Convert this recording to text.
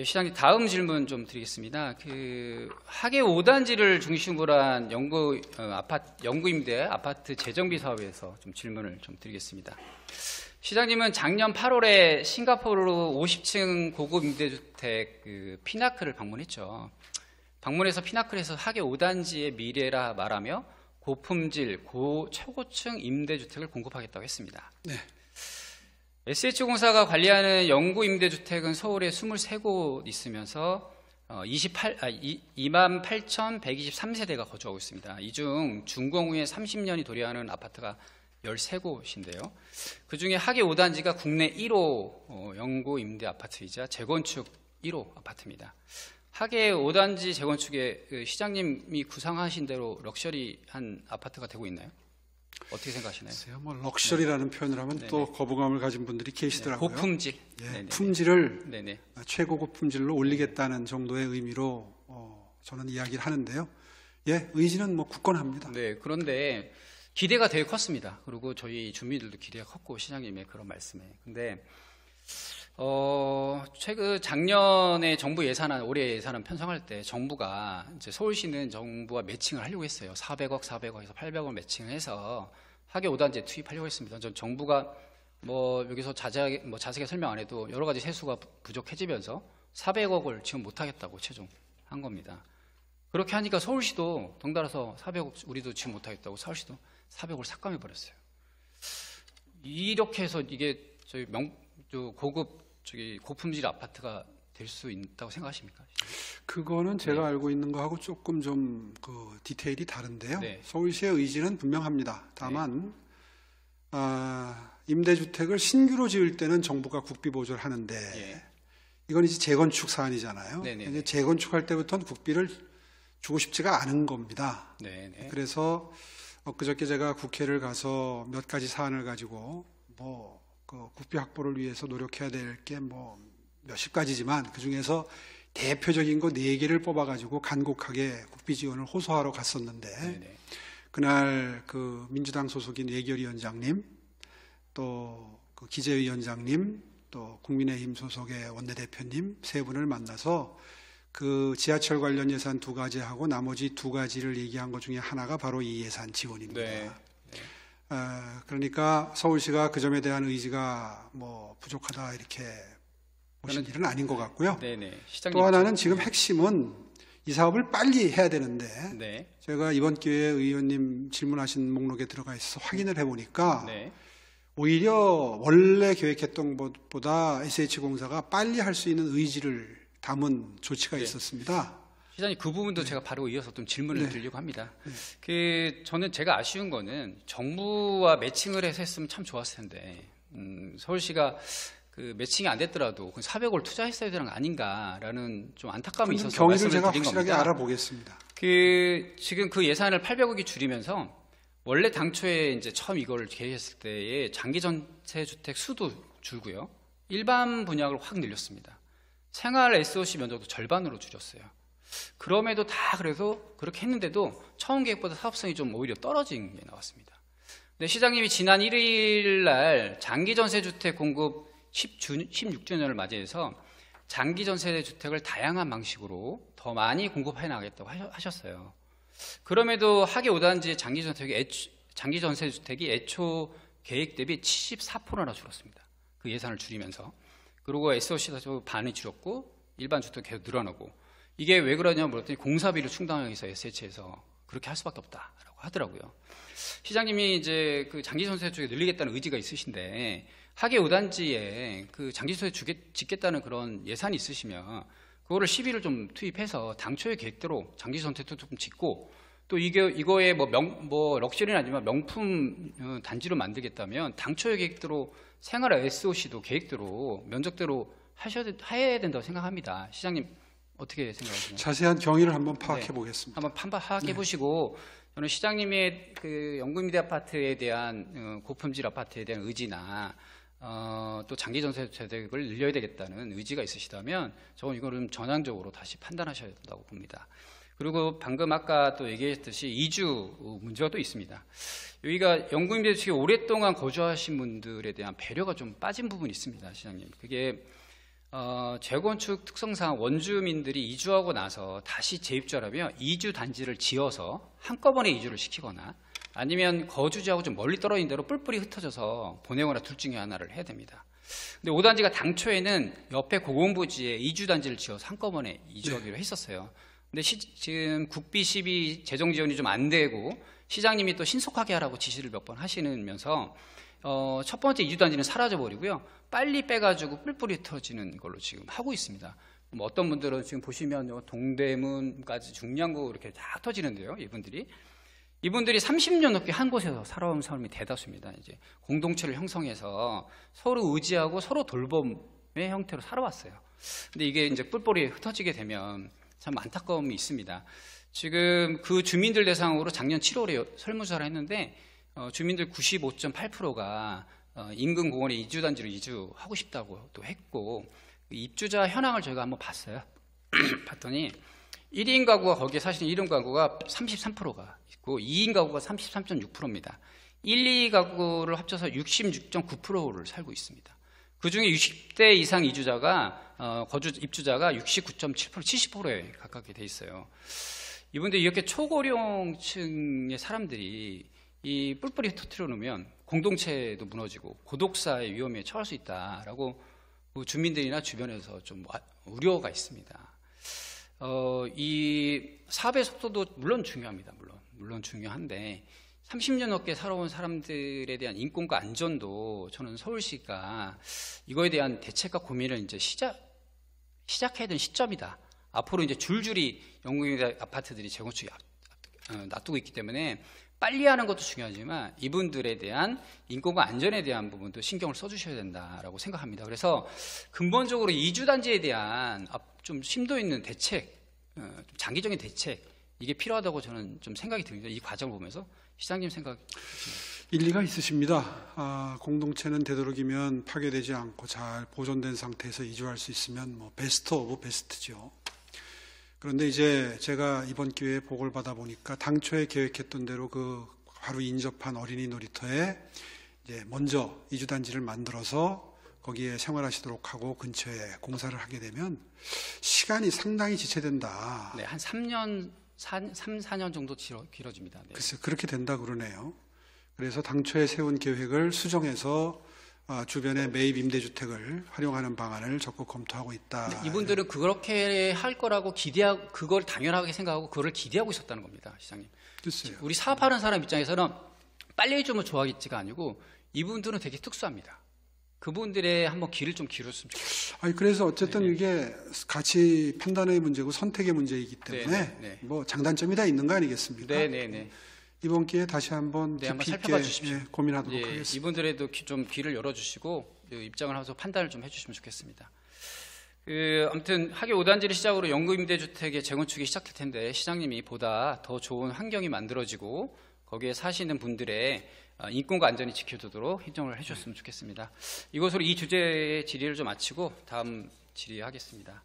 시장님 다음 질문 좀 드리겠습니다. 하계 5단지를 중심으로 한 영구 임대 아파트 재정비 사업에서 좀 질문을 좀 드리겠습니다. 시장님은 작년 8월에 싱가포르 50층 고급 임대주택 피나클을 방문했죠. 방문해서 피나클에서 하계 5단지의 미래라 말하며 고품질 최고층 임대주택을 공급하겠다고 했습니다. 네. SH공사가 관리하는 영구 임대주택은 서울에 23곳 있으면서 28,123세대가 거주하고 있습니다. 이 중 준공 후에 30년이 도래하는 아파트가 13곳인데요. 그중에 하계 5단지가 국내 1호 영구 임대 아파트이자 재건축 1호 아파트입니다. 하계 5단지 재건축에 시장님이 구상하신 대로 럭셔리한 아파트가 되고 있나요? 어떻게 생각하시나요? 뭐 럭셔리라는 표현을 하면 네네. 또 거부감을 가진 분들이 계시더라고요. 네, 고품질. 예, 품질을 네네. 최고급 품질로 올리겠다는 정도의 의미로 저는 이야기를 하는데요. 예, 의지는 뭐 굳건합니다. 네, 그런데 기대가 되게 컸습니다. 그리고 저희 주민들도 기대가 컸고 시장님의 그런 말씀에. 근데 작년에 정부 예산안, 올해 예산안 편성할 때 정부가 이제 서울시는 정부와 매칭을 하려고 했어요. 400억에서 800억 매칭을 해서 하계 5단지에 투입하려고 했습니다. 전 정부가 여기서 자세하게 설명 안 해도 여러 가지 세수가 부족해지면서 400억을 지금 못하겠다고 최종 한 겁니다. 그렇게 하니까 서울시도 덩달아서 400억 우리도 지금 못하겠다고 서울시도 400억을 삭감해 버렸어요. 이렇게 해서 이게 저희 고급 고품질 아파트가 될 수 있다고 생각하십니까? 그거는 제가 알고 있는 거하고 조금 좀 디테일이 다른데요. 네. 서울시의 의지는 분명합니다. 다만 임대주택을 신규로 지을 때는 정부가 국비 보조를 하는데 이건 이제 재건축 사안이잖아요. 이제 재건축할 때부터는 국비를 주고 싶지가 않은 겁니다. 네네. 그래서 엊그저께 제가 국회를 가서 몇 가지 사안을 가지고 국비 확보를 위해서 노력해야 될 게 몇십 가지지만 그 중에서 대표적인 거 4개를 뽑아가지고 간곡하게 국비 지원을 호소하러 갔었는데 네네. 그날 민주당 소속인 예결위원장님 또 기재위원장님 또 국민의힘 소속의 원내대표님 3분을 만나서 지하철 관련 예산 2가지하고 나머지 2가지를 얘기한 것 중에 하나가 바로 이 예산 지원입니다. 네. 그러니까 서울시가 그 점에 대한 의지가 부족하다 이렇게 보신 일은 아닌 것 같고요. 네네. 또 하나는 지금 핵심은 이 사업을 빨리 해야 되는데 네. 제가 이번 기회에 의원님 질문하신 목록에 들어가 있어서 확인을 해보니까 오히려 원래 계획했던 것보다 SH공사가 빨리 할 수 있는 의지를 담은 조치가 있었습니다. 시장님 그 부분도 제가 바로 이어서 좀 질문을 드리려고 합니다. 저는 제가 아쉬운 거는 정부와 매칭을 해서 했으면 참 좋았을 텐데 서울시가 매칭이 안 됐더라도 400억을 투자했어야 되는 거 아닌가라는 좀 안타까움이 있어서 경위를 말씀을 제가 드린 확실하게 겁니다. 알아보겠습니다. 지금 예산을 800억이 줄이면서 원래 당초에 이제 처음 이걸 계획했을 때의 장기 전세 주택 수도 줄고요. 일반 분양을 확 늘렸습니다. 생활 SOC 면적도 절반으로 줄였어요. 그럼에도 다 그래서 그렇게 했는데도 처음 계획보다 사업성이 좀 오히려 떨어진 게 나왔습니다. 근데 시장님이 지난 1일 날 장기 전세 주택 공급 16주년을 맞이해서 장기 전세 주택을 다양한 방식으로 더 많이 공급해 나가겠다고 하셨어요. 그럼에도 하계 5단지의 장기 전세 주택이 애초 계획 대비 74%나 줄었습니다. 그 예산을 줄이면서. 그리고 SOC도 반이 줄었고 일반 주택 계속 늘어나고 이게 왜 그러냐 물었더니 공사비를 충당하기 위해서 SH에서 그렇게 할 수밖에 없다라고 하더라고요. 시장님이 이제 장기 전세 쪽에 늘리겠다는 의지가 있으신데 하계 5단지에 장기 전세 짓겠다는 그런 예산이 있으시면 그거를 시비를 좀 투입해서 당초의 계획대로 장기 전세도 좀 짓고 또 이거에 럭셔리는 아니지만 명품 단지로 만들겠다면 당초의 계획대로 생활 SOC도 계획대로 면적대로 해야 된다고 생각합니다. 시장님 어떻게 생각하시나요? 자세한 경위를 한번 파악해 보겠습니다. 한번 파악해 보시고 저는 시장님의 영구 임대 아파트에 대한 고품질 아파트에 대한 의지나 또 장기 전세 주택을 늘려야 되겠다는 의지가 있으시다면 저는 이거는 전향적으로 다시 판단하셔야 된다고 봅니다. 그리고 방금 아까 또 얘기했듯이 이주 문제가 또 있습니다. 여기가 영구 임대 주택에 오랫동안 거주하신 분들에 대한 배려가 좀 빠진 부분이 있습니다, 시장님. 그게 재건축 특성상 원주민들이 이주하고 나서 다시 재입주하려면 이주 단지를 지어서 한꺼번에 이주를 시키거나 아니면 거주지하고 좀 멀리 떨어진 데로 뿔뿔이 흩어져서 보내거나 둘 중에 하나를 해야 됩니다. 근데 5단지가 당초에는 옆에 고공부지에 이주 단지를 지어서 한꺼번에 이주하기로 했었어요. 근데 지금 국비 12 재정 지원이 좀 안 되고 시장님이 또 신속하게 하라고 지시를 몇 번 하시면서 첫 번째 이주 단지는 사라져 버리고요. 빨리 빼가지고 뿔뿔이 터지는 걸로 지금 하고 있습니다. 뭐 어떤 분들은 지금 보시면 동대문까지 중량구 이렇게 다 터지는데요. 이분들이 30년 넘게 한 곳에서 살아온 사람이 대다수입니다. 이제 공동체를 형성해서 서로 의지하고 서로 돌봄의 형태로 살아왔어요. 근데 이게 이제 뿔뿔이 흩어지게 되면 참 안타까움이 있습니다. 지금 그 주민들 대상으로 작년 7월에 설문조사를 했는데 주민들 95.8%가 인근 공원에 이주단지로 이주하고 싶다고 또 했고 입주자 현황을 저희가 한번 봤어요. 봤더니 1인 가구가 거기에 사시는 1인 가구가 33%가 있고 2인 가구가 33.6%입니다. 1, 2가구를 합쳐서 66.9%를 살고 있습니다. 그중에 60대 이상 이주자가 입주자가 69.7%, 70%에 가깝게 돼 있어요. 이분들이 이렇게 초고령층의 사람들이 이 뿔뿔이 터뜨려 놓으면 공동체도 무너지고 고독사의 위험에 처할 수 있다라고 주민들이나 주변에서 좀 우려가 있습니다. 이 사업의 속도도 물론 중요합니다. 물론 중요한데 30년 넘게 살아온 사람들에 대한 인권과 안전도 저는 서울시가 이거에 대한 대책과 고민을 이제 시작해야 되는 시점이다. 앞으로 이제 줄줄이 영국의 아파트들이 재건축이 놔두고 있기 때문에 빨리 하는 것도 중요하지만 이분들에 대한 인권과 안전에 대한 부분도 신경을 써주셔야 된다라고 생각합니다. 그래서 근본적으로 이주단지에 대한 좀 심도 있는 대책, 장기적인 대책 이게 필요하다고 저는 좀 생각이 듭니다. 이 과정을 보면서 시장님 생각 일리가 있으십니다. 공동체는 되도록이면 파괴되지 않고 잘 보존된 상태에서 이주할 수 있으면 뭐 베스트 오브 베스트죠. 그런데 이제 제가 이번 기회에 보고를 받아 보니까 당초에 계획했던 대로 그 바로 인접한 어린이 놀이터에 이제 먼저 이주단지를 만들어서 거기에 생활하시도록 하고 근처에 공사를 하게 되면 시간이 상당히 지체된다. 네, 한 3년, 4년 정도 길어집니다. 네. 글쎄, 그렇게 된다 그러네요. 그래서 당초에 세운 계획을 수정해서 주변의 매입 임대주택을 활용하는 방안을 적극 검토하고 있다. 이분들은 그렇게 할 거라고 그걸 당연하게 생각하고 그걸 기대하고 있었다는 겁니다, 시장님. 글쎄요. 우리 사업하는 사람 입장에서는 빨리 해주면 좋아하겠지가 아니고 이분들은 되게 특수합니다. 그분들의 한번 길을 좀 기울였으면 좋겠어요. 그래서 어쨌든 이게 가치 판단의 문제고 선택의 문제이기 때문에 뭐 장단점이 다 있는 거 아니겠습니까? 네네네. 이번 기회에 다시 한번 한번 깊이 살펴봐 있게 주십시오. 고민하도록 하겠습니다. 이분들에도 좀 길을 열어주시고 입장을 하면서 판단을 좀 해주시면 좋겠습니다. 아무튼 하계 5단지를 시작으로 연금임대주택의 재건축이 시작될 텐데 시장님이 보다 더 좋은 환경이 만들어지고 거기에 사시는 분들의 인권과 안전이 지켜지도록 행정을 해주셨으면 좋겠습니다. 이것으로 이 주제의 질의를 좀 마치고 다음 질의하겠습니다.